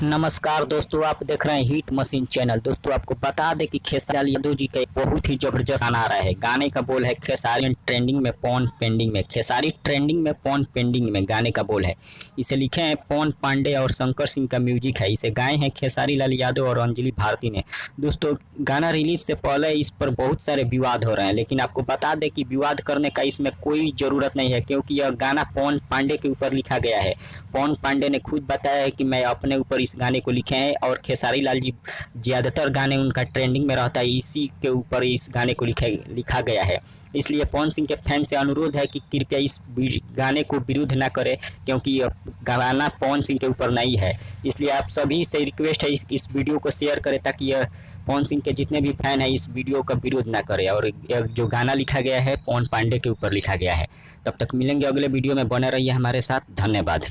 नमस्कार दोस्तों, आप देख रहे हैं हिट मशीन चैनल। दोस्तों आपको बता दें कि खेसारी यादव जी का एक बहुत ही जबरदस्त गाना आ रहा है। गाने का बोल है खेसारी ट्रेंडिंग में पवन पेंडिंग में, खेसारी ट्रेंडिंग में पवन पेंडिंग में गाने का बोल है। इसे लिखे हैं पवन पांडे और शंकर सिंह का म्यूजिक है। इसे गाए हैं खेसारी लाल यादव और अंजलि भारती ने। दोस्तों गाना रिलीज से पहले इस पर बहुत सारे विवाद हो रहे हैं, लेकिन आपको बता दें कि विवाद करने का इसमें कोई ज़रूरत नहीं है, क्योंकि यह गाना पवन पांडे के ऊपर लिखा गया है। पवन पांडे ने खुद बताया है कि मैं अपने ऊपर इस गाने को लिखे हैं, और खेसारी लाल जी ज़्यादातर गाने उनका ट्रेंडिंग में रहता है, इसी के ऊपर इस गाने को लिखा गया है। इसलिए पवन सिंह के फैन से अनुरोध है कि कृपया इस गाने को विरोध ना करें, क्योंकि यह गाना पवन सिंह के ऊपर नहीं है। इसलिए आप सभी से रिक्वेस्ट है इस वीडियो को शेयर करें, ताकि यह पवन सिंह के जितने भी फैन हैं इस वीडियो का विरोध ना करें। और यह जो गाना लिखा गया है पवन पांडे के ऊपर लिखा गया है। तब तक मिलेंगे अगले वीडियो में, बने रहिए हमारे साथ। धन्यवाद।